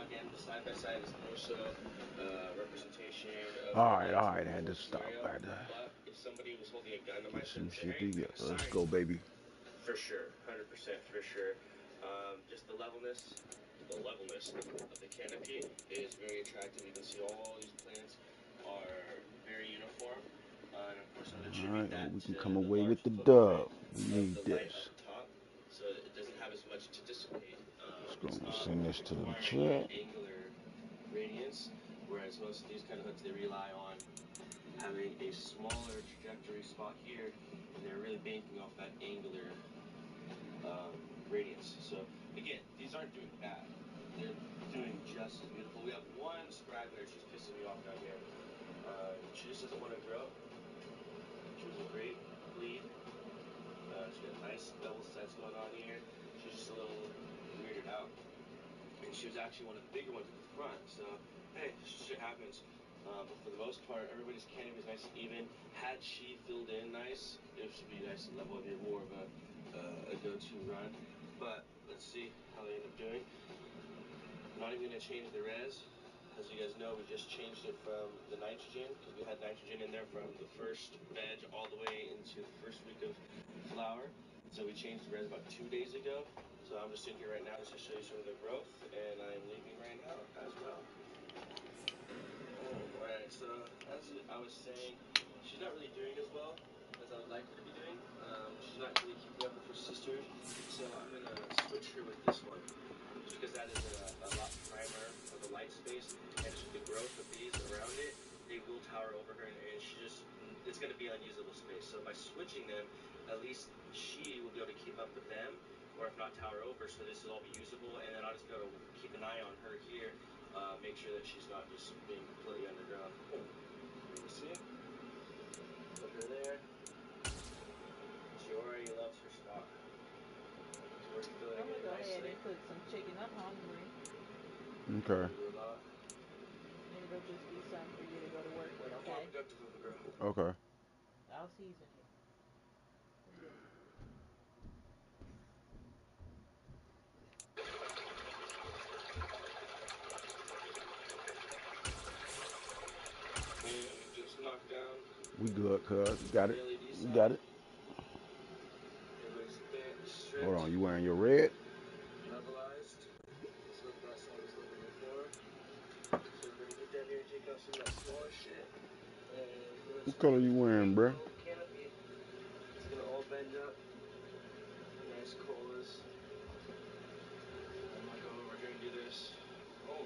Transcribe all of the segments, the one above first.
Now again, side by side is more so representation of All right, I had to stop. I had to but if somebody was holding a gun to my get some say, shit hey, together. Let's sign go, baby. for sure, 100% for sure. Just the levelness of the canopy is very attractive. You can see all these plants are very uniform. And of course, I'd All attribute right, that we to can come the away large with the footprint dub. We of need the light at this. the top, so it doesn't have as much to dissipate. Let's go It's and not send this to the requiring an chat. angular radiance, whereas most of these kind of hoods, they rely on having a smaller trajectory spot here, and they're really banking off that angular radiance. So again, these aren't doing bad. They're doing just as beautiful. We have one straggler. She's pissing me off down here. She just doesn't want to grow. She was a great bleed. She got nice double sets going on here. She's just a little weirded out. And she was actually one of the bigger ones at the front. So, hey, shit happens. But for the most part, everybody's canopy is nice and even. Had she filled in nice, it should be nice and level. It'd be more of a go-to run. But let's see how they end up doing. I'm not even going to change the res. As you guys know, we just changed it from the nitrogen, because we had nitrogen in there from the first veg all the way into the first week of flower. So we changed the res about 2 days ago. So I'm just sitting here right now just to show you some of the growth, and I'm leaving right now as well. Alright, so as I was saying, she's not really doing as well as I would like her to be doing. She's not really keeping up with her sisters, so I'm going to switch her with this one. Just because that is a lot primer of the light space, and just with the growth of these around it, they will tower over her, and it's going to be unusable space. So by switching them, at least she will be able to keep up with them, or if not tower over, so this will all be usable, and then I'll just be able to keep an eye on her here, make sure that she's not just being completely underground. You see? Put her there. She already loves her spot. She's already filling I'm it gonna go nicely. ahead and cook some chicken. I'm hungry. Okay. And it'll just be something for you to go to work with, More okay? productive of a girl. Okay. I'll season it. Just knock down. We good, cuz. You got it. LED You got it. Everybody's stripped. Hold on. You wearing your red? Levelized. That's what that side was looking before. So we're gonna get down here and take out some of that smaller shit. And What color you wearing, bruh? canopy. It's gonna all bend up. Nice colas. I'm gonna go over here and do this. Oh.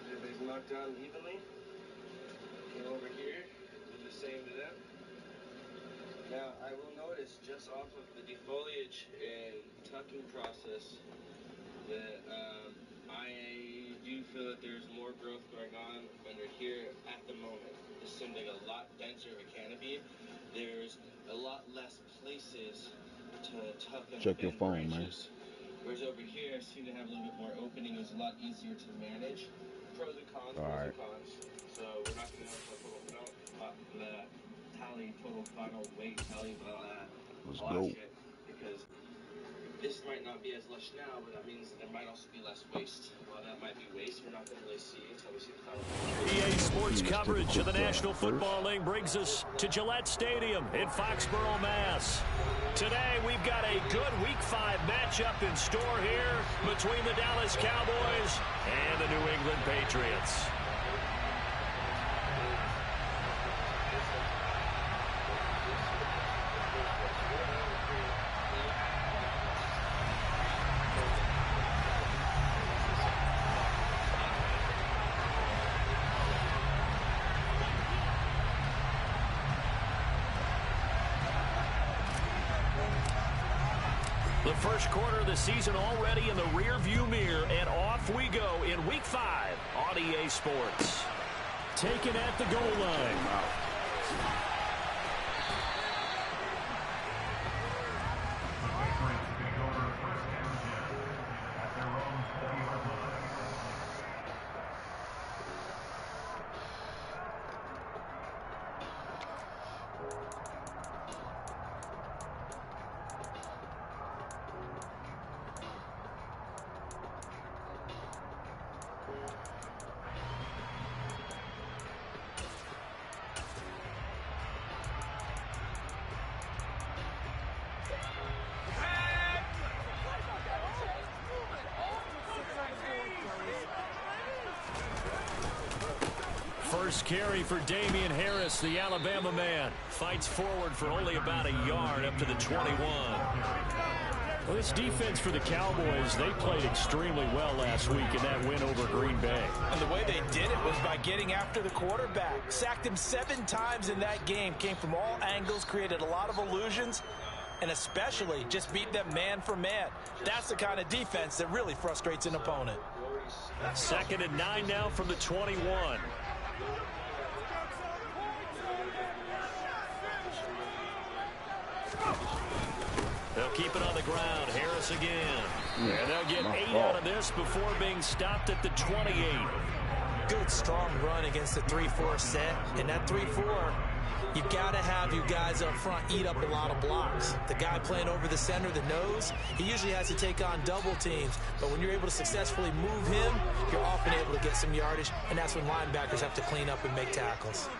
Everybody's knocked down evenly. Came over here. Do the same to them. Now, I will notice just off of the defoliage and tucking process that I do feel that there's more growth going on under here at the moment. This seems like a lot denser of a canopy. There's a lot less places to tuck and Check your bend phone, branches. Whereas over here, I seem to have a little bit more opening. It's a lot easier to manage. Pros and cons, and cons. So we're not going to go the tally, total final weight tally, but Let's I'll go. ask you, because this might not be as lush now, but that means there might also be less waste. While that might be waste, we're not going to really see until we see the final. EA Sports coverage of the National Football League brings us to Gillette Stadium in Foxborough, Mass. Today, we've got a good Week 5 matchup in store here between the Dallas Cowboys and the New England Patriots. The first quarter of the season already in the rear-view mirror, and off we go in Week 5 on EA Sports. Taken at the goal line. first carry for Damian Harris, the Alabama man. Fights forward for only about a yard up to the 21. Well, this defense for the Cowboys, they played extremely well last week in that win over Green Bay. And the way they did it was by getting after the quarterback. Sacked him 7 times in that game. Came from all angles, created a lot of illusions, and especially just beat them man for man. That's the kind of defense that really frustrates an opponent. 2nd and 9 now from the 21. They'll keep it on the ground. Harris again. And they'll get 8 out of this before being stopped at the 28. Good, strong run against the 3-4 set. And that 3-4, you've got to have you guys up front eat up a lot of blocks. The guy playing over the center, the nose, he usually has to take on double teams. But when you're able to successfully move him, you're often able to get some yardage. And that's when linebackers have to clean up and make tackles.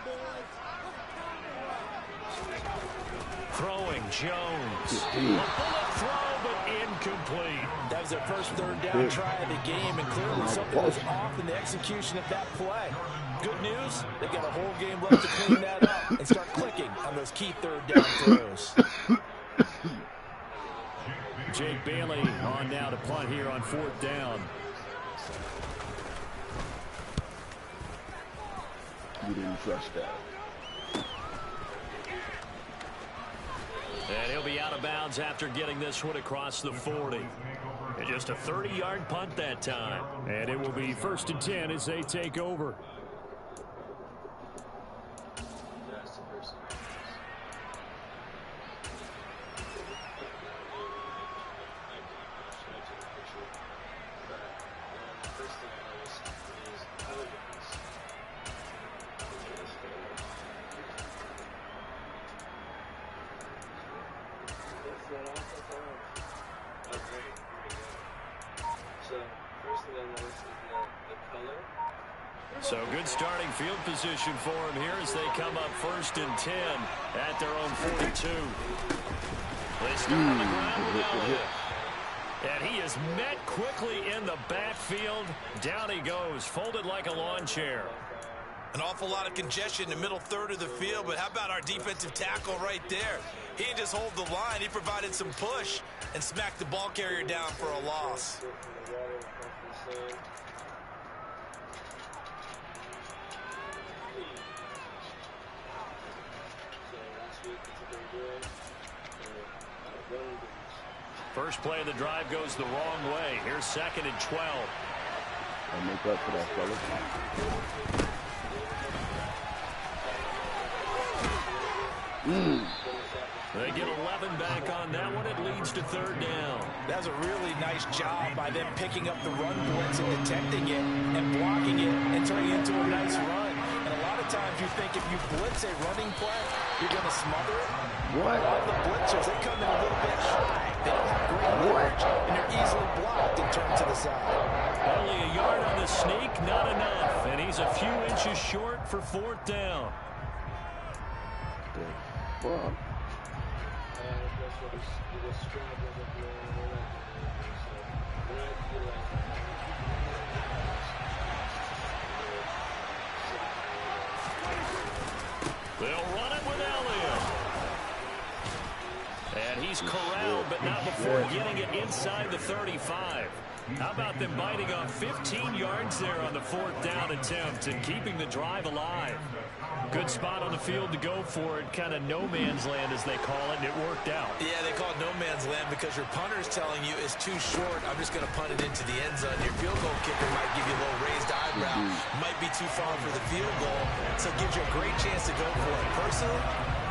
Throwing Jones. A bullet throw, but incomplete. That was their first 3rd down try of the game, and clearly something was off in the execution of that play. Good news, they've got a whole game left to clean that up and start clicking on those key 3rd down throws. Jake Bailey on now to punt here on 4th down. You didn't trust that. And he'll be out of bounds after getting this one across the 40. And just a 30-yard punt that time. And it will be 1st and 10 as they take over. So good starting field position for him here as they come up 1st and 10 at their own 42. They start on the ground with Elliott. And he is met quickly in the backfield. Down he goes, folded like a lawn chair. An awful lot of congestion in the middle 3rd of the field, but how about our defensive tackle right there? He didn't just hold the line, he provided some push and smacked the ball carrier down for a loss. First play of the drive goes the wrong way. Here's 2nd and 12. I'll make up for that, fellas. They get 11 back on that one. It leads to 3rd down. That's a really nice job by them picking up the run blitz and detecting it and blocking it and turning it into a nice run. And a lot of times you think if you blitz a running play, you're going to smother it. What? A lot of the blitzers, they come in a little bit high. They don't have great leverage, and they're easily blocked and turned to the side. Only a yard on the sneak, not enough. And he's a few inches short for 4th down. Well, they'll run it with Elliott. And he's corralled, but not before getting it inside the 35. How about them biting off 15 yards there on the 4th down attempt and keeping the drive alive? Good spot on the field to go for it. Kind of no man's land, as they call it, and it worked out. Yeah, they call it no man's land because your punter's telling you it's too short. I'm just going to punt it into the end zone. Your field goal kicker might give you a little raised eyebrow. Might be too far for the field goal, so it gives you a great chance to go for it. Personally,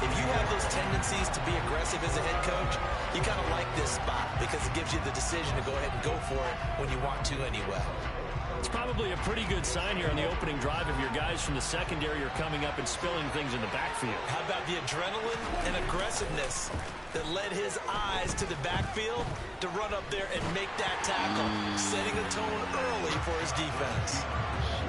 if you have those tendencies to be aggressive as a head coach, you kind of like this spot because it gives you the decision to go ahead and go for it when you want to anyway. It's probably a pretty good sign here on the opening drive if your guys from the secondary are coming up and spilling things in the backfield. How about the adrenaline and aggressiveness that led his eyes to the backfield to run up there and make that tackle, setting a tone early for his defense.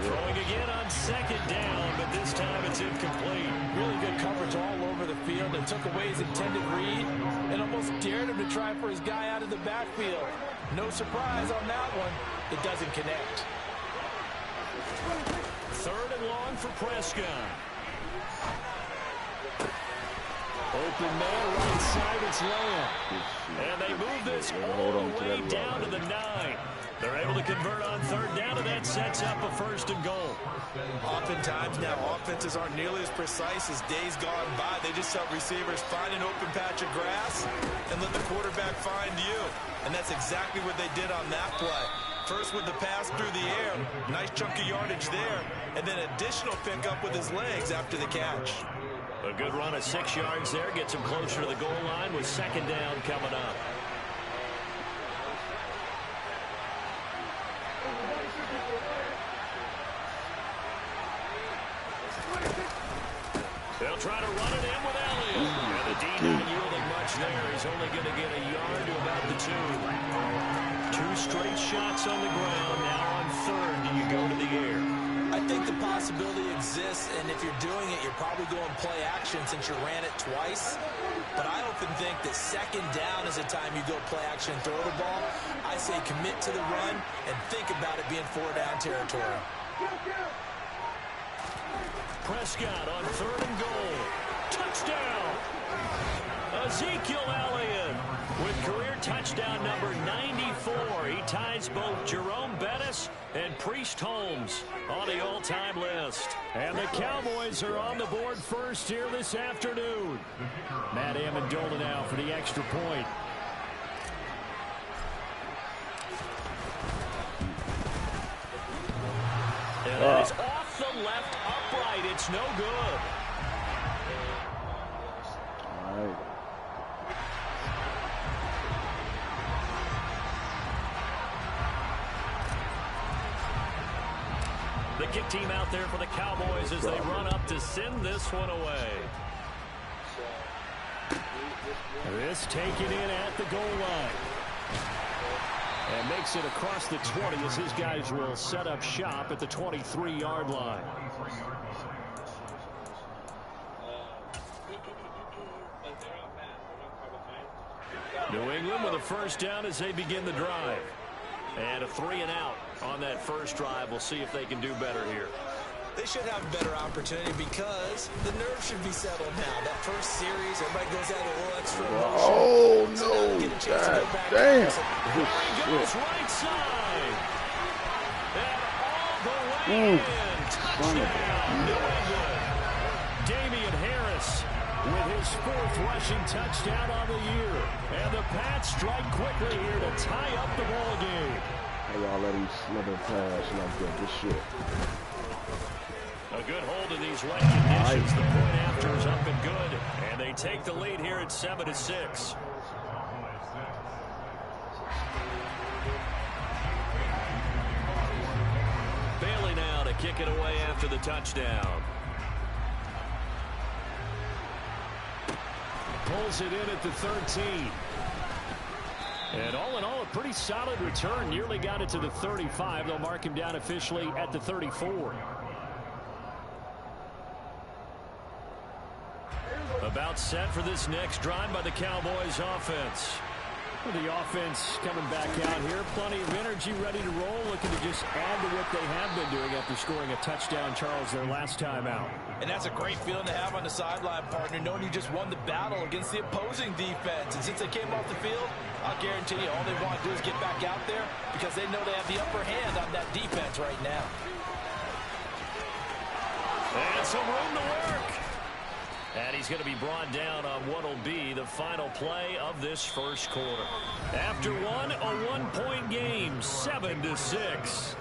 Throwing again on 2nd down, but this time it's incomplete. Really good coverage all over the field and took away his intended read and almost dared him to try for his guy out of the backfield. No surprise on that one. It doesn't connect. 3rd and long for Prescott. Open man, right side, it's Lamb. And they move this all the way down to the 9. They're able to convert on third down, and that sets up a 1st and goal. Oftentimes now, offenses aren't nearly as precise as days gone by. They just help receivers find an open patch of grass and let the quarterback find you. And that's exactly what they did on that play. First with the pass through the air, nice chunk of yardage there, and then additional pickup with his legs after the catch. A good run of 6 yards there, gets him closer to the goal line with 2nd down coming up. They'll try to run it in with Elliott. And the D not yielding much there. He's only going to get a yard to about the 2. 2 straight shots on the ground. Now on third, do you go to the air? I think the possibility exists, and if you're doing it, you're probably going play action since you ran it twice. But I often think that 2nd down is the time you go play action and throw the ball. I say commit to the run and think about it being 4-down territory. Prescott on 3rd and goal. Touchdown! Ezekiel Elliott with career touchdown number 94. He ties both Jerome Bettis and Priest Holmes on the all-time list. And the Cowboys are on the board first here this afternoon. Matt Amendola now for the extra point. And that is off the left upright. It's no good. All right. The kick team out there for the Cowboys as they run up to send this one away. This taken in at the goal line. And makes it across the 20 as his guys will set up shop at the 23-yard line. New England with a 1st down as they begin the drive. And a 3-and-out on that first drive. We'll see if they can do better here. They should have a better opportunity because the nerves should be settled now. That first series, everybody goes out a little extra emotion. Oh, So no. get a chance to God go back damn. Here he goes right side. And all the way in. Touchdown, New England. Damian Harris with his 4th rushing touchdown on the year. And the Pats strike quickly here to tie up the ball game. How y'all let him pass like that? Good shit. A good hold in these wet conditions. The point after is up and good. And they take the lead here at 7-6. Bailey now to kick it away after the touchdown. Pulls it in at the 13. And all in all, a pretty solid return. Nearly got it to the 35. They'll mark him down officially at the 34. About set for this next drive by the Cowboys offense. The offense coming back out here. Plenty of energy, ready to roll. Looking to just add to what they have been doing after scoring a touchdown, Charles, their last time out. And that's a great feeling to have on the sideline, partner, knowing you just won the battle against the opposing defense. And since they came off the field, I'll guarantee you all they want to do is get back out there because they know they have the upper hand on that defense right now. And some room to work. And he's going to be brought down on what will be the final play of this first quarter. After one, a one-point game, 7-6.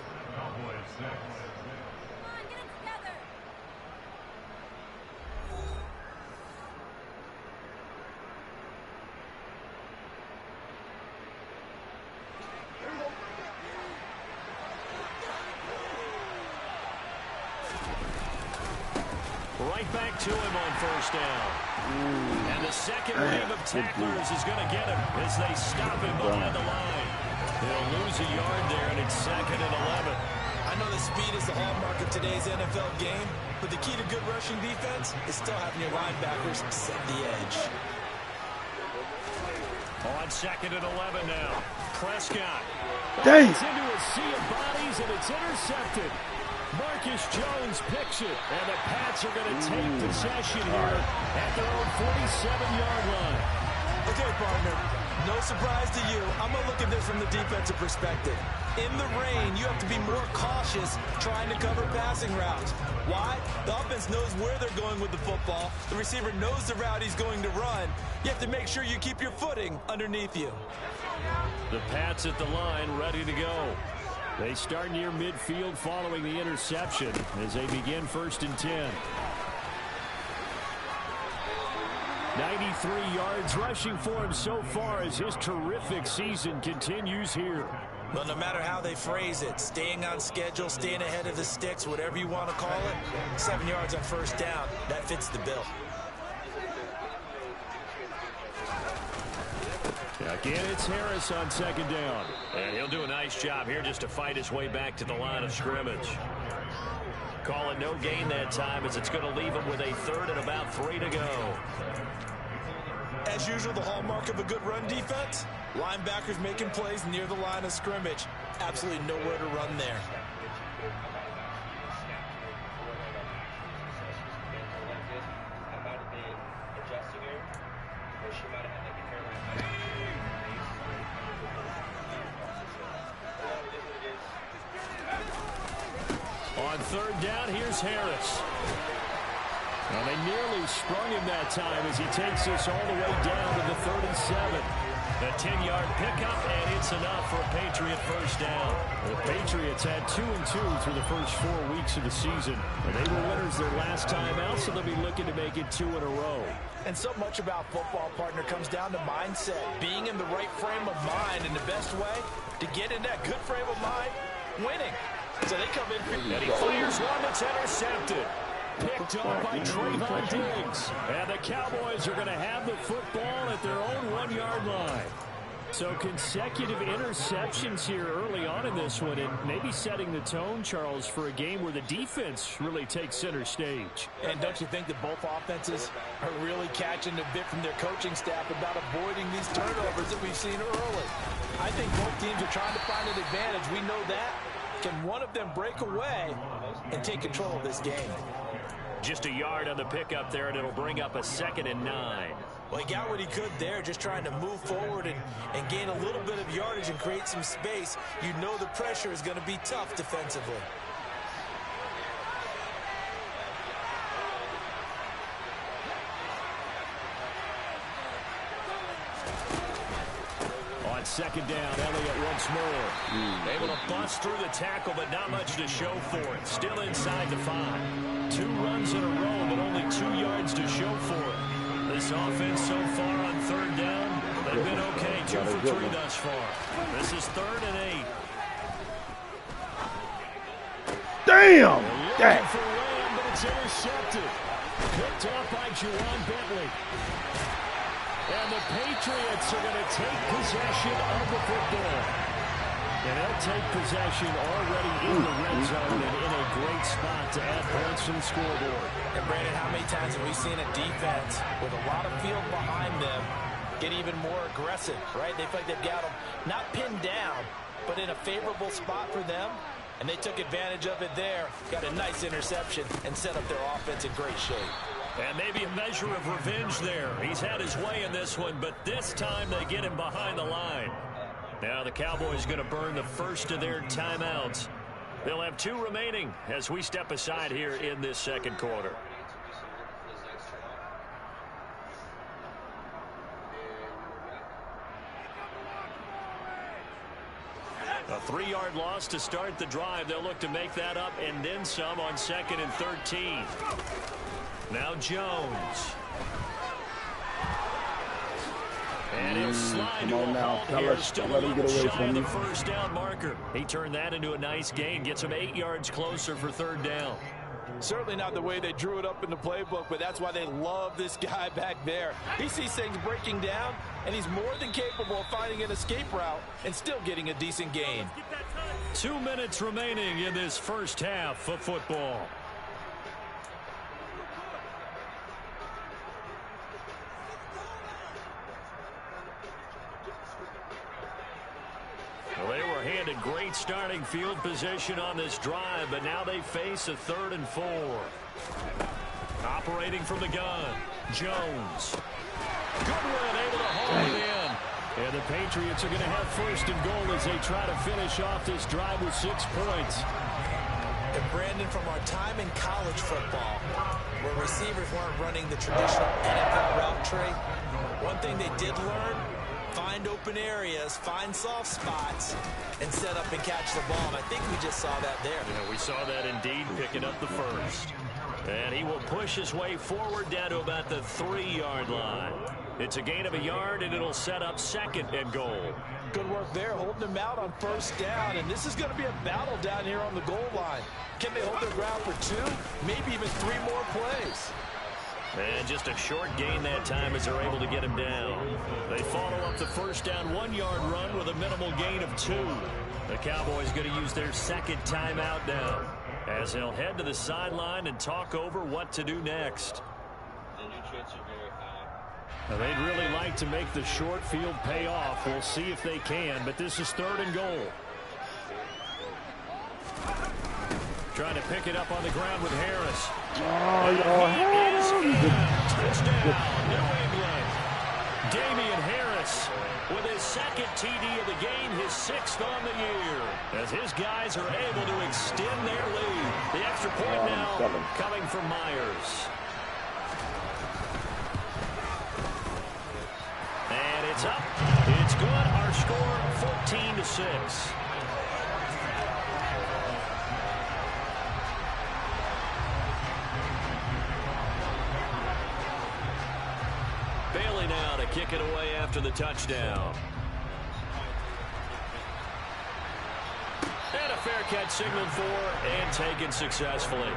Right back to him on first down. And the second wave of tacklers is going to get him as they stop him behind the line. They'll lose a yard there, and it's 2nd and 11. I know that speed is the hallmark of today's NFL game, but the key to good rushing defense is still having your linebackers set the edge. On 2nd and 11 now. Prescott. Dang. It's into a sea of bodies, and it's intercepted. Marcus Jones picks it, and the Pats are going to take possession here at their own 47-yard line. Okay, partner, no surprise to you. I'm going to look at this from the defensive perspective. In the rain, you have to be more cautious trying to cover passing routes. Why? The offense knows where they're going with the football. The receiver knows the route he's going to run. You have to make sure you keep your footing underneath you. The Pats at the line, ready to go. They start near midfield following the interception as they begin 1st and 10. 93 yards rushing for him so far as his terrific season continues here. Well, no matter how they phrase it, staying on schedule, staying ahead of the sticks, whatever you want to call it, 7 yards on 1st down, that fits the bill. Again, it's Harris on 2nd down. And he'll do a nice job here just to fight his way back to the line of scrimmage. Call it no gain that time as it's going to leave him with a 3rd and about 3 to go. As usual, the hallmark of a good run defense, linebackers making plays near the line of scrimmage. Absolutely nowhere to run there. On 3rd down, here's Harris. Well, they nearly sprung him that time as he takes this all the way down to the 37. A 10-yard pickup, and it's enough for a Patriot 1st down. The Patriots had 2-2 through the first 4 weeks of the season. And they were winners their last time out, so they'll be looking to make it 2 in a row. And so much about football, partner, comes down to mindset. Being in the right frame of mind, and the best way to get in that good frame of mind, winning. So they come in. And he fires one that's intercepted. Picked up by Trayvon Diggs. And the Cowboys are going to have the football at their own 1-yard line. So consecutive interceptions here early on in this one, and maybe setting the tone, Charles, for a game where the defense really takes center stage. And don't you think that both offenses are really catching a bit from their coaching staff about avoiding these turnovers that we've seen early? I think both teams are trying to find an advantage. We know that. Can one of them break away and take control of this game? Just a yard on the pickup there, and it'll bring up a 2nd and 9. Well, he got what he could there, just trying to move forward and gain a little bit of yardage and create some space. You know the pressure is going to be tough defensively. On 2nd down, Elliott once more. Able to bust through the tackle, but not much to show for it. Still inside the 5. 2 runs in a row, but only 2 yards to show for it. This offense so far on 3rd down, they've been okay. 2 for 3 thus far. This is 3rd and 8. Damn! Looking for Lamb, but it's intercepted. Picked up by Juwan Bentley. And the Patriots are going to take possession of the football. And they'll take possession already in the red zone and in a great spot to add points to the scoreboard. And Brandon, how many times have we seen a defense with a lot of field behind them get even more aggressive, right? They feel like they've got them not pinned down, but in a favorable spot for them. And they took advantage of it there, got a nice interception, and set up their offense in great shape. And maybe a measure of revenge there. He's had his way in this one, but this time they get him behind the line. Now the Cowboys going to burn the first of their timeouts. They'll have 2 remaining as we step aside here in this 2nd quarter. A 3-yard loss to start the drive. They'll look to make that up and then some on 2nd and 13. Now Jones. And he'll slide to a halt here. Still a little shy of the 1st down marker. He turned that into a nice gain. Gets him 8 yards closer for 3rd down. Certainly not the way they drew it up in the playbook, but that's why they love this guy back there. He sees things breaking down, and he's more than capable of finding an escape route and still getting a decent gain. 2 minutes remaining in this first half of football. Well, they were and a great starting field position on this drive, but now they face a 3rd and 4. Operating from the gun, Jones. Goodwin able to haul it in. And the Patriots are going to have 1st and goal as they try to finish off this drive with 6 points. And Brandon, from our time in college football, where receivers weren't running the traditional NFL route tree, one thing they did learn, find open areas, find soft spots, and set up and catch the ball. And I think we just saw that there. Yeah, we saw that indeed, picking up the 1st. And he will push his way forward down to about the 3-yard line. It's a gain of a yard, and it'll set up 2nd and goal. Good work there, holding him out on 1st down. And this is going to be a battle down here on the goal line. Can they hold their ground for 2, maybe even 3 more plays? And just a short gain that time as they're able to get him down. They follow up the 1st down 1-yard run with a minimal gain of 2. The Cowboys going to use their 2nd timeout now, as they'll head to the sideline and talk over what to do next. The nutrients are very high. Now, they'd really like to make the short field pay off. We'll see if they can, but this is 3rd and goal. Trying to pick it up on the ground with Harris. Touchdown, New England. Damian Harris with his 2nd TD of the game, his 6th on the year, as his guys are able to extend their lead. The extra point now coming from Myers. And it's up. It's good. Our score 14-6. Bailey now to kick it away after the touchdown. And a fair catch signaled for and taken successfully.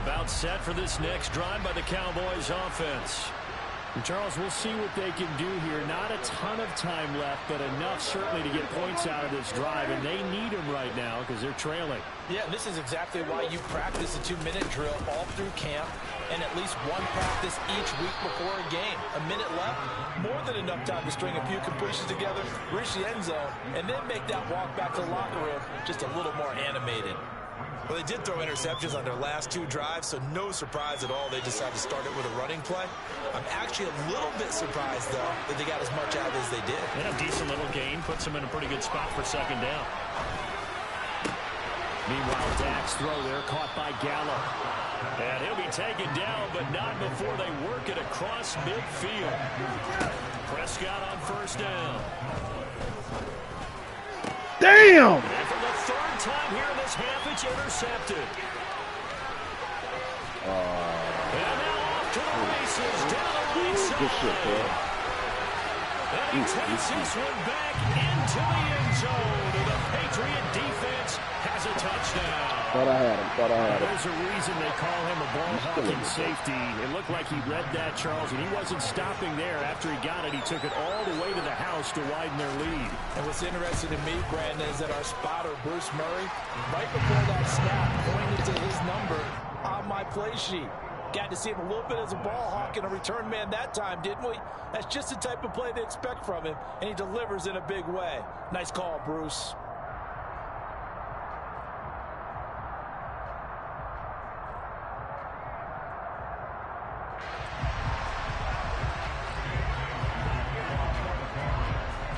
About set for this next drive by the Cowboys offense. And Charles, we'll see what they can do here. Not a ton of time left, but enough certainly to get points out of this drive, and they need them right now because they're trailing. Yeah, this is exactly why you practice a 2-minute drill all through camp and at least one practice each week before a game. A minute left, more than enough time to string a few completions together, reach the end zone, and then make that walk back to the locker room just a little more animated. Well, they did throw interceptions on their last 2 drives, so no surprise at all they decided to start it with a running play. I'm actually a little bit surprised, though, that they got as much out as they did. And a decent little gain puts them in a pretty good spot for 2nd down. Meanwhile, Dak's throw there caught by Gallup. And he'll be taken down, but not before they work it across midfield. Prescott on 1st down. Damn! And for the 3rd time here in this half, it's intercepted. And now off to the races, down the right side. And he takes this one back into the end zone. And the Patriot defense has a touchdown. Thought I had him. There's a reason they call him a ball-hawking safety. It looked like he read that, Charles, and he wasn't stopping there. After he got it, he took it all the way to the house to widen their lead. And what's interesting to me, Brandon, is that our spotter, Bruce Murray, right before that snap, pointed to his number on my play sheet. Got to see him a little bit as a ball hawk and a return man that time, didn't we? That's just the type of play they expect from him, and he delivers in a big way. Nice call, Bruce.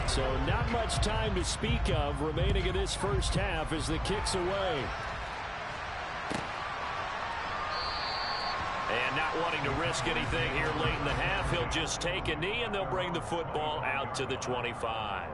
So not much time to speak of remaining in this 1st half as the kick's away. And not wanting to risk anything here late in the half, he'll just take a knee and they'll bring the football out to the 25.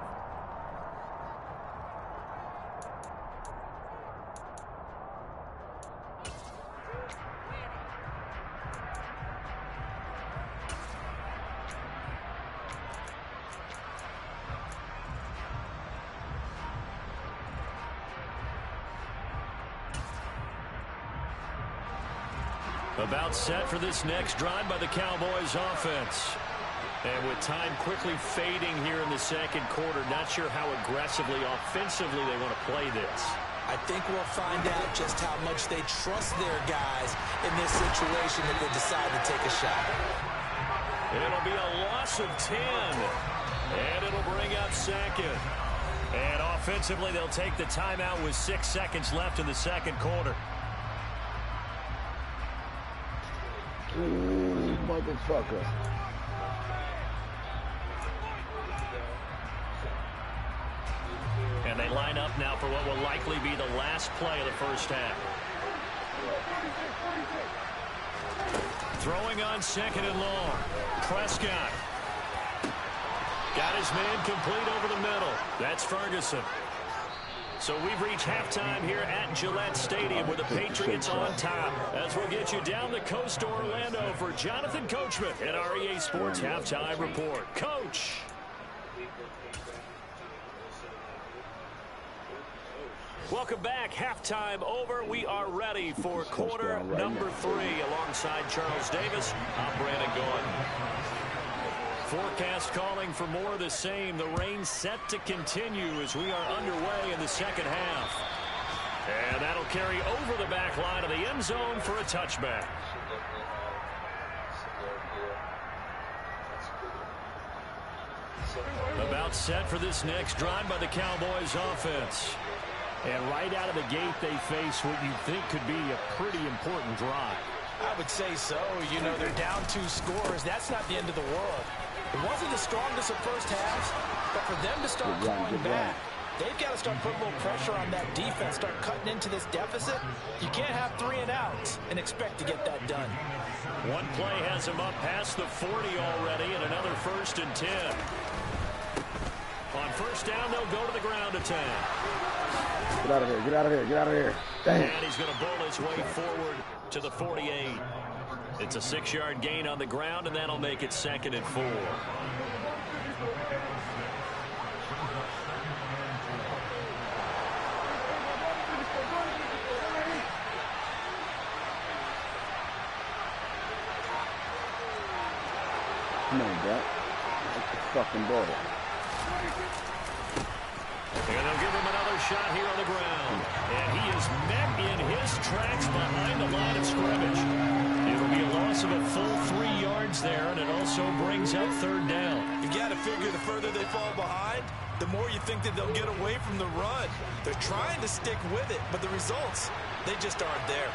About set for this next drive by the Cowboys offense. And with time quickly fading here in the 2nd quarter, not sure how aggressively, offensively they want to play this. I think we'll find out just how much they trust their guys in this situation if they decide to take a shot. It'll be a loss of 10. And it'll bring up second. And offensively, they'll take the timeout with 6 seconds left in the second quarter. Ooh, motherfucker. And they line up now for what will likely be the last play of the first half. Throwing on second and long. Prescott. Got his man complete over the middle. That's Ferguson. So we've reached halftime here at Gillette Stadium with the Patriots on top. As we'll get you down the coast to Orlando for Jonathan Coachman at our EA Sports Halftime Report. Coach. Welcome back. Halftime over. We are ready for quarter number 3. Alongside Charles Davis, I'm Brandon Gordon. Forecast calling for more of the same. The rain set to continue as we are underway in the second half. And that'll carry over the back line of the end zone for a touchback. About set for this next drive by the Cowboys offense. And right out of the gate, they face what you think could be a pretty important drive. I would say so. You know, they're down 2 scores. That's not the end of the world. It wasn't the strongest of first halves, but for them to start clawing back, they've got to start putting a little pressure on that defense, start cutting into this deficit. You can't have 3 and outs and expect to get that done. One play has them up past the 40 already, and another 1st and 10. On first down, they'll go to the ground attack. Get out of here, get out of here, get out of here. Dang. And he's going to bull his way forward to the 48. It's a 6-yard gain on the ground, and that'll make it 2nd and 4. Come on, bro. That's the fucking ball. And they'll give him another shot here on the ground. And he is met in his tracks behind the line of scrimmage. It'll be a loss of a full 3 yards there, and it also brings up 3rd down. You got to figure the further they fall behind, the more you think that they'll get away from the run. They're trying to stick with it, but the results, they just aren't there.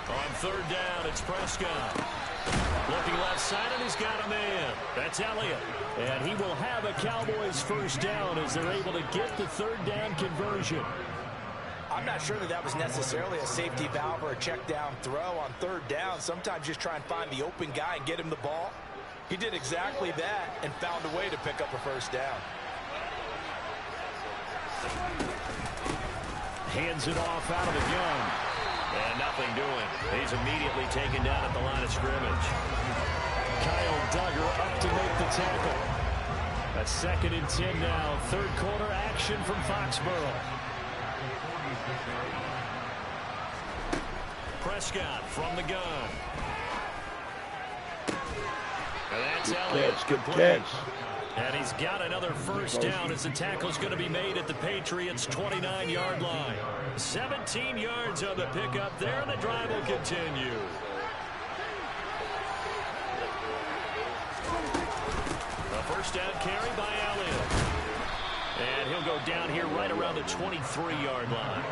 On 3rd down, it's Prescott. Looking left side, and he's got a man. That's Elliott. And he will have a Cowboys 1st down as they're able to get the 3rd down conversion. I'm not sure that was necessarily a safety valve or a check down throw on 3rd down. Sometimes just try and find the open guy and get him the ball. He did exactly that and found a way to pick up a 1st down. Hands it off out of the gun. And nothing doing. He's immediately taken down at the line of scrimmage. Kyle Duggar up to make the tackle. A 2nd and 10 now. 3rd quarter action from Foxborough. Prescott from the gun. And that's Elliott. Good catch. And he's got another 1st down as the tackle's going to be made at the Patriots' 29-yard line. 17 yards on the pickup there, and the drive will continue. A 1st down carry by Elliott. And he'll go down here right around the 23-yard line.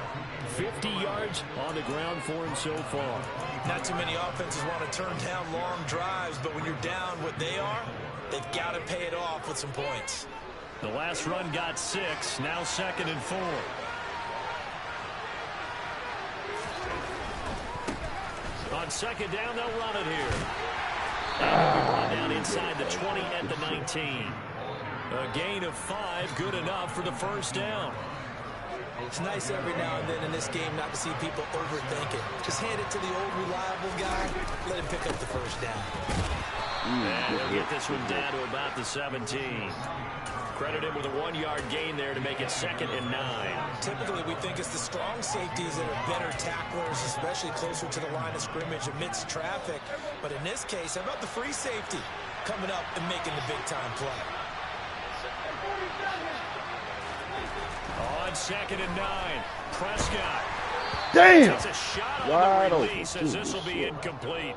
50 yards on the ground for him so far. Not too many offenses want to turn down long drives, but when you're down what they are, they've got to pay it off with some points. The last run got 6, now 2nd and 4. On 2nd down, they'll run it here. And down inside the 20 at the 19. A gain of 5, good enough for the 1st down. It's nice every now and then in this game not to see people overthink it. Just hand it to the old reliable guy, let him pick up the 1st down. And they'll get this one down to about the 17. Credit him with a 1-yard gain there to make it 2nd and 9. Typically, we think it's the strong safeties that are better tacklers, especially closer to the line of scrimmage amidst traffic. But in this case, how about the free safety coming up and making the big-time play? On 2nd and 9, Prescott. Damn! Takes a shot Wide on the open. release as this will be incomplete.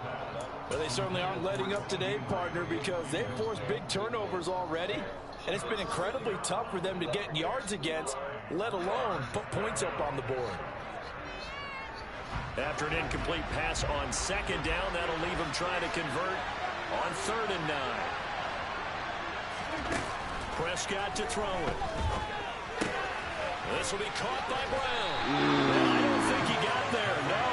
Well, they certainly aren't letting up today, partner, because they've forced big turnovers already, and it's been incredibly tough for them to get yards against, let alone put points up on the board. After an incomplete pass on second down, that'll leave him trying to convert on 3rd and 9. Prescott to throw it. This will be caught by Brown. I don't think he got there, no.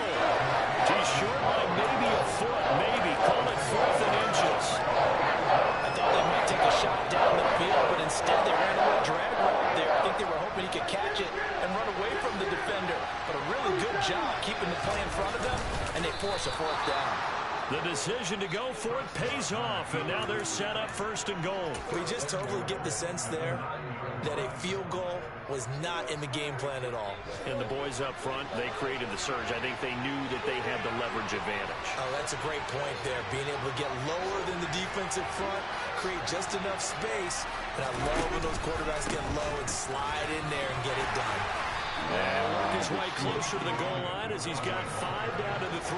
He's short by maybe a foot, maybe. Call it 4th and inches. I thought they might take a shot down the field, but instead they ran a little drag route there. I think they were hoping he could catch it and run away from the defender. But a really good job keeping the play in front of them, and they force a 4th down. The decision to go for it pays off, and now they're set up 1st and goal. We just totally get the sense there that a field goal was not in the game plan at all. And the boys up front, they created the surge. I think they knew that they had the leverage advantage. Oh, that's a great point there. Being able to get lower than the defensive front, create just enough space. And I love when those quarterbacks get low and slide in there and get it done. And work his way closer to the goal line as he's got 5 down to the 3.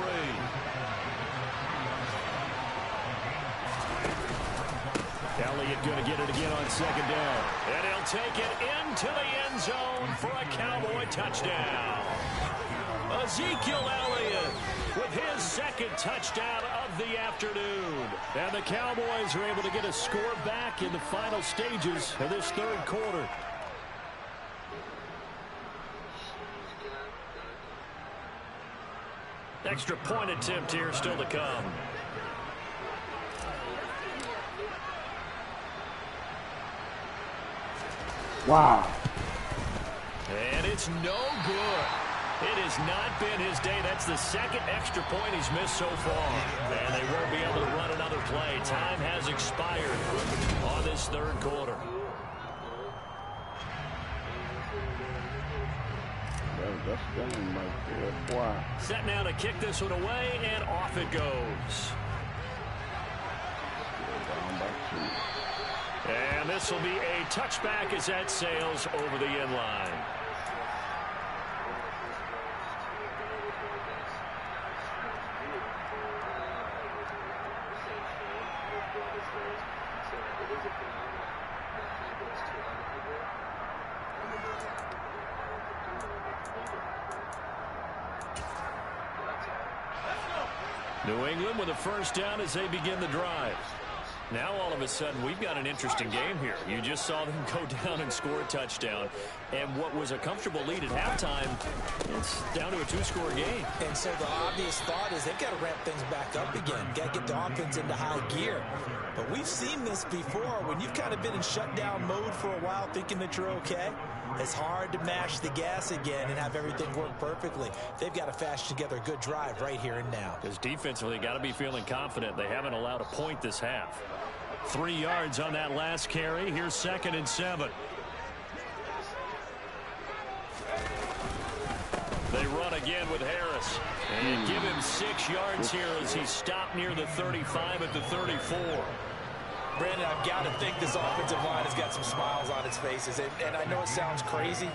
Elliott going to get it again on 2nd down. And he'll take it into the end zone for a Cowboy touchdown. Ezekiel Elliott with his 2nd touchdown of the afternoon. And the Cowboys are able to get a score back in the final stages of this 3rd quarter. Extra point attempt here still to come. Wow. And it's no good. It has not been his day. That's the 2nd extra point he's missed so far. And they won't be able to run another play. Time has expired on this 3rd quarter. That's game right there. Wow. Set now to kick this one away, and off it goes. Down by 2. And this will be a touchback as that sails over the end line. New England with a 1st down as they begin the drive. Now all of a sudden we've got an interesting game here. You just saw them go down and score a touchdown. And what was a comfortable lead at halftime, it's down to a 2-score game. And so the obvious thought is they've got to ramp things back up again. Got to get the offense into high gear. But we've seen this before. When you've kind of been in shutdown mode for a while thinking that you're okay, it's hard to mash the gas again and have everything work perfectly. They've got to fashion together a good drive right here and now. Because defensively, got to be feeling confident. They haven't allowed a point this half. 3 yards on that last carry. Here's 2nd and 7. They run again with Harris. And give him 6 yards here as he's stopped near the 35 at the 34. Brandon, I've got to think this offensive line has got some smiles on its faces. And I know it sounds crazy,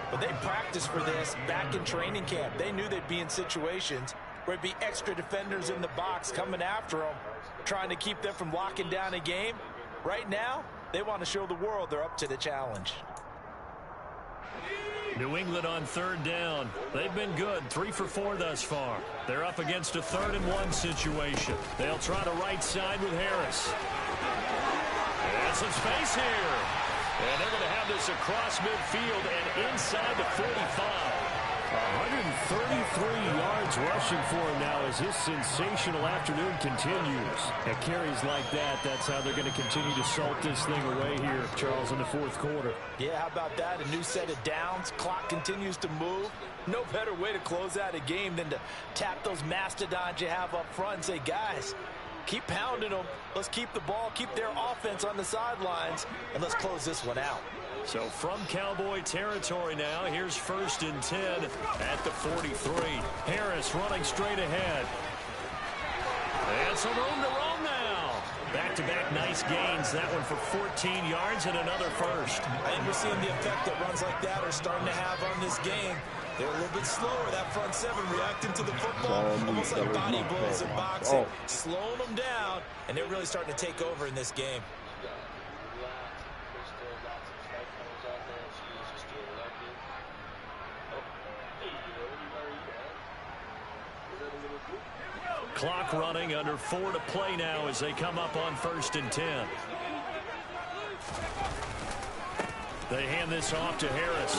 but they practiced for this back in training camp. They knew they'd be in situations where it'd be extra defenders in the box coming after them, trying to keep them from locking down a game. Right now, they want to show the world they're up to the challenge. New England on 3rd down. They've been good, 3 for 4 thus far. They're up against a 3rd and 1 situation. They'll try the right side with Harris. And some space here. And they're going to have this across midfield and inside the 45. 133 yards rushing for him now as his sensational afternoon continues. At carries like that, that's how they're going to continue to salt this thing away here, Charles, in the 4th quarter. Yeah, how about that? A new set of downs. Clock continues to move. No better way to close out a game than to tap those mastodons you have up front and say, guys, keep pounding them. Let's keep the ball, keep their offense on the sidelines, and let's close this one out. So from Cowboy territory now, here's 1st and 10 at the 43. Harris running straight ahead. And some room to roam now. Back-to-back nice gains. That one for 14 yards and another 1st. I think we're seeing the effect that runs like that are starting to have on this game. They're a little bit slower, that front seven, reacting to the football, almost like body blows in boxing, slowing them down, and they're really starting to take over in this game. Clock running, under 4 to play now as they come up on 1st and 10. They hand this off to Harris.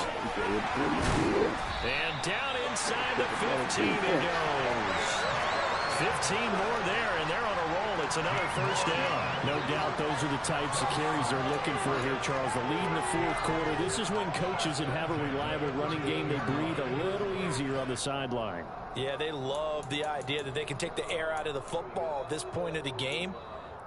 And down inside the 15 it goes. 15 more there, and they're on a roll. It's another 1st down. No doubt those are the types of carries they're looking for here, Charles. The lead in the 4th quarter. This is when coaches that have a reliable running game, they breathe a little easier on the sideline. Yeah, they love the idea that they can take the air out of the football at this point of the game.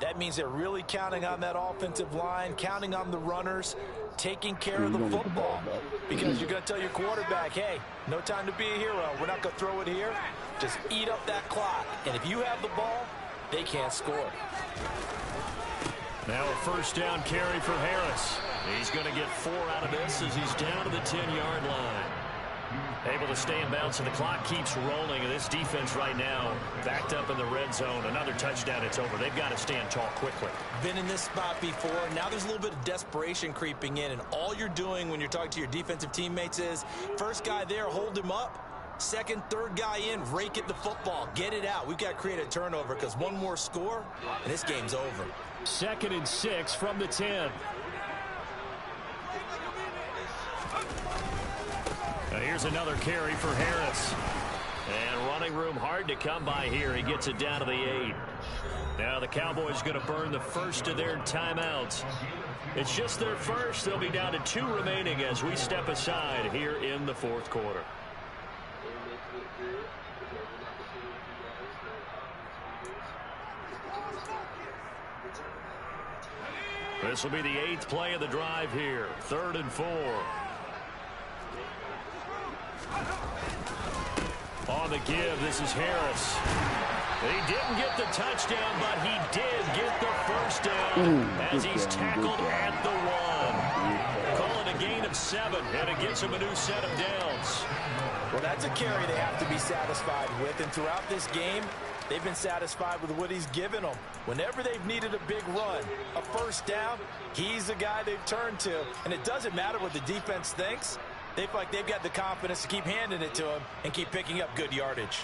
That means they're really counting on that offensive line, counting on the runners, taking care of the football. Because you're going to tell your quarterback, hey, no time to be a hero. We're not going to throw it here. Just eat up that clock. And if you have the ball, they can't score. Now a 1st down carry for Harris. He's going to get 4 out of this as he's down to the 10-yard line. Able to stay in bounds, and the clock keeps rolling. And this defense right now backed up in the red zone. Another touchdown, it's over. They've got to stand tall quickly. Been in this spot before. Now there's a little bit of desperation creeping in, and all you're doing when you're talking to your defensive teammates is, first guy there, hold him up. Second, third guy in, rake at the football. Get it out. We've got to create a turnover because one more score, and this game's over. 2nd and 6 from the 10. Here's another carry for Harris. And running room hard to come by here. He gets it down to the 8. Now the Cowboys going to burn the first of their timeouts. It's just their first. They'll be down to 2 remaining as we step aside here in the 4th quarter. This will be the 8th play of the drive here. 3rd and 4. On the give, this is Harris. He didn't get the touchdown, but he did get the 1st down as he's tackled at the 1. Call it a gain of 7, and it gets him a new set of downs. Well, that's a carry they have to be satisfied with, and throughout this game, they've been satisfied with what he's given them. Whenever they've needed a big run, a 1st down, he's the guy they've turned to, and it doesn't matter what the defense thinks. They feel like they've got the confidence to keep handing it to him and keep picking up good yardage.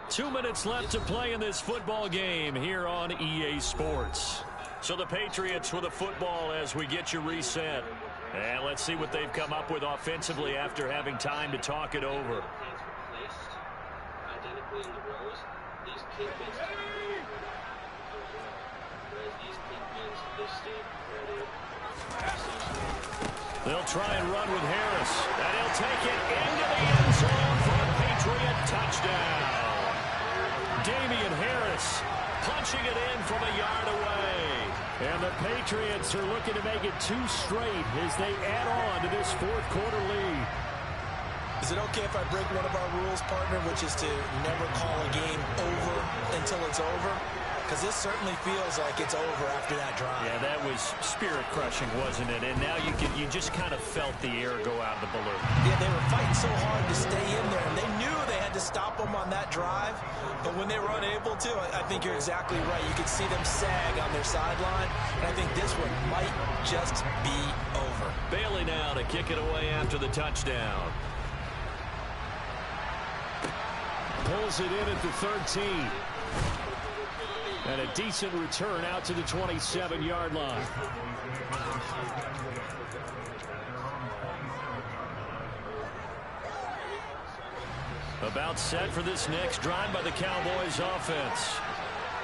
2 minutes left to play in this football game here on EA Sports. So the Patriots with a football as we get you reset. And let's see what they've come up with offensively after having time to talk it over. They'll try and run with Harris. And he'll take it into the end zone for a Patriot touchdown. Damian Harris punching it in from a yard away. And the Patriots are looking to make it 2 straight as they add on to this 4th quarter lead. Is it okay if I break one of our rules, partner, which is to never call a game over until it's over? Because this certainly feels like it's over after that drive. Yeah, that was spirit-crushing, wasn't it? And now you just kind of felt the air go out of the balloon. Yeah, they were fighting so hard to stay in there, and they knew they had to stop them on that drive. But when they were unable to, I think you're exactly right. You could see them sag on their sideline, and I think this one might just be over. Bailey now to kick it away after the touchdown. Pulls it in at the 13. And a decent return out to the 27-yard line. About set for this next drive by the Cowboys offense.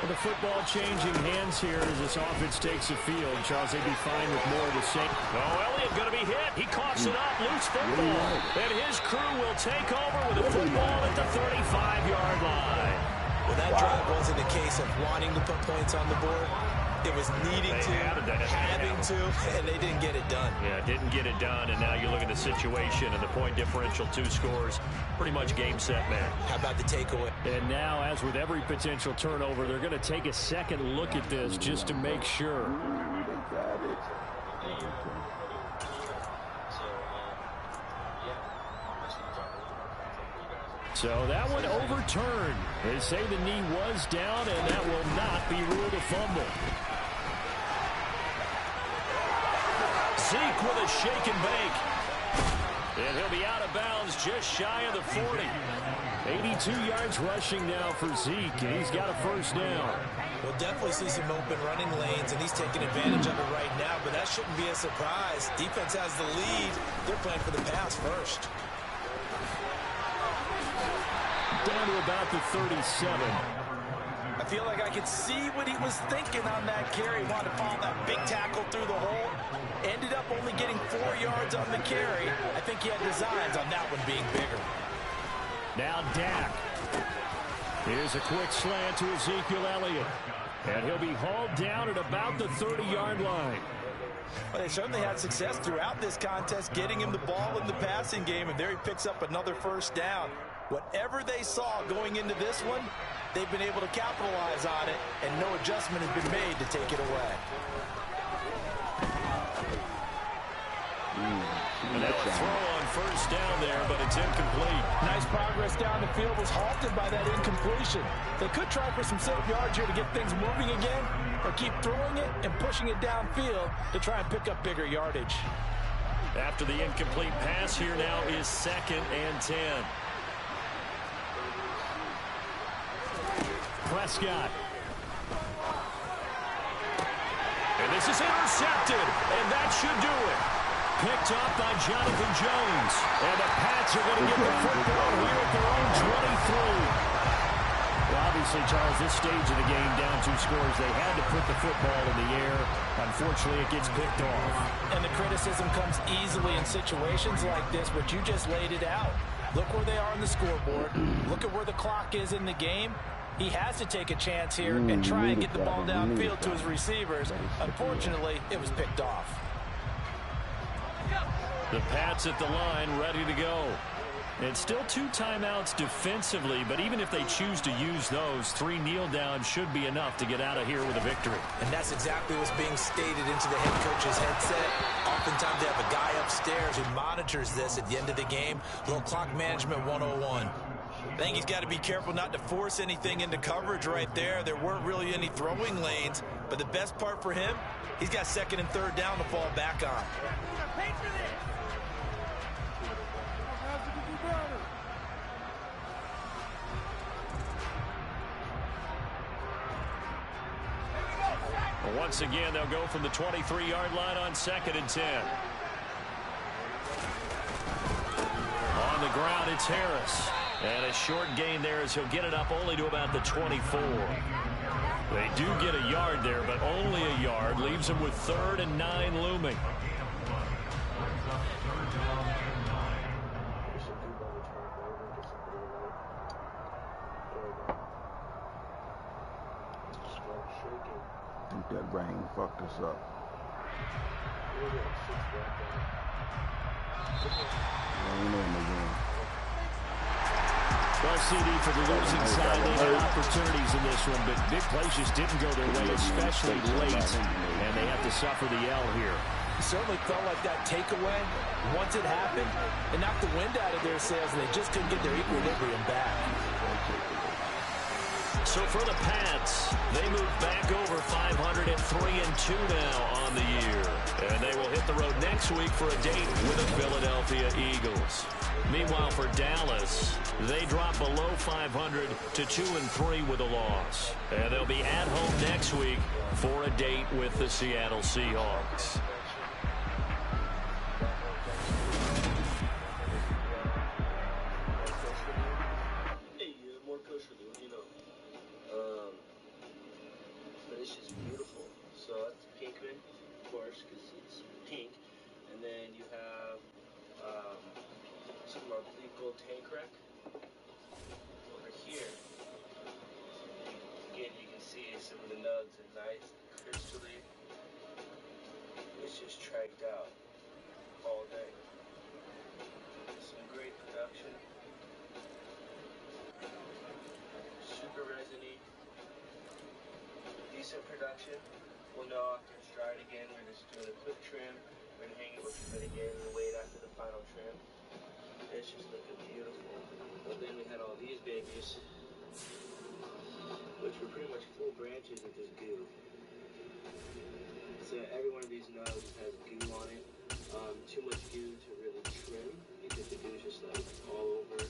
Well, the football changing hands here as this offense takes the field. Charles, they'd be fine with more of the same. Oh, Elliott going to be hit. He coughs it up. Loose football. And his crew will take over with a football at the 35-yard line. Well, that drive wasn't a case of wanting to put points on the board. It was needing to, having to, and they didn't get it done. Yeah, didn't get it done, and now you look at the situation and the point differential, 2 scores, pretty much game, set, match. How about the takeaway? And now, as with every potential turnover, they're going to take a second look at this just to make sure. So that one overturned. They say the knee was down, and that will not be ruled a fumble. Zeke with a shake and bake. And he'll be out of bounds just shy of the 40. 82 yards rushing now for Zeke, and he's got a first down. We'll definitely see some open running lanes, and he's taking advantage of it right now, but that shouldn't be a surprise. Defense has the lead. They're playing for the pass first. Down to about the 37. I feel like I could see what he was thinking on that carry. Wanted to follow that big tackle through the hole. Ended up only getting 4 yards on the carry. I think he had designs on that one being bigger. Now Dak. Here's a quick slant to Ezekiel Elliott. And he'll be hauled down at about the 30-yard line. Well, they certainly had success throughout this contest getting him the ball in the passing game, and there he picks up another first down. Whatever they saw going into this one, they've been able to capitalize on it, and no adjustment has been made to take it away. And now a throw on first down there, but it's incomplete. Nice progress down the field was halted by that incompletion. They could try for some safe yards here to get things moving again, or keep throwing it and pushing it downfield to try and pick up bigger yardage. After the incomplete pass, here now is 2nd and 10. Prescott. And this is intercepted, and that should do it. Picked up by Jonathan Jones. And the Pats are going to get the football here at their own 23. Well, obviously, Charles, this stage of the game, down 2 scores, they had to put the football in the air. Unfortunately, it gets picked off. And the criticism comes easily in situations like this, but you just laid it out. Look where they are on the scoreboard. Look at where the clock is in the game. He has to take a chance here and try and get the ball downfield to his receivers. Unfortunately, it was picked off. The Pats at the line, ready to go. And still 2 timeouts defensively, but even if they choose to use those, 3 kneel downs should be enough to get out of here with a victory. And that's exactly what's being stated into the head coach's headset. Oftentimes they have a guy upstairs who monitors this at the end of the game. Little clock management 101. I think he's got to be careful not to force anything into coverage right there. There weren't really any throwing lanes, but the best part for him, he's got 2nd and 3rd down to fall back on. Once again, they'll go from the 23-yard line on 2nd and 10. On the ground, it's Harris. And a short gain there as he'll get it up only to about the 24. They do get a yard there, but only a yard. Leaves them with 3rd and 9 looming. I think that rain fucked us up. Rain in again. Well, CD, for the losing side, they had opportunities in this one, but big plays just didn't go their way, especially late, and they have to suffer the L here. It certainly felt like that takeaway, once it happened, it knocked the wind out of their sails, and they just couldn't get their equilibrium back. So for the Pats, they move back over 500 at 3-2 now on the year. And they will hit the road next week for a date with the Philadelphia Eagles. Meanwhile, for Dallas, they drop below 500 to 2-3 with a loss. And they'll be at home next week for a date with the Seattle Seahawks. Tank wreck over here. Again, you can see some of the nugs are nice, crystally. It's just tracked out all day. Some great production. Super resiny. Decent production. We'll know after it's dried again. We're just doing a quick trim. We're gonna hang it with the mitigator and wait after the final trim. It's just looking beautiful. But then we had all these babies, which were pretty much full branches of just goo. So every one of these nubs has goo on it. Too much goo to really trim because the goo is just like all over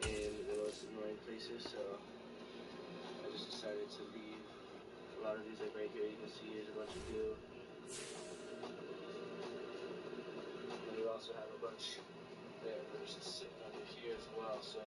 in the most annoying places. So I just decided to leave a lot of these, like right here. You can see there's a bunch of goo. And we also have a bunch that are just sitting under here as well. So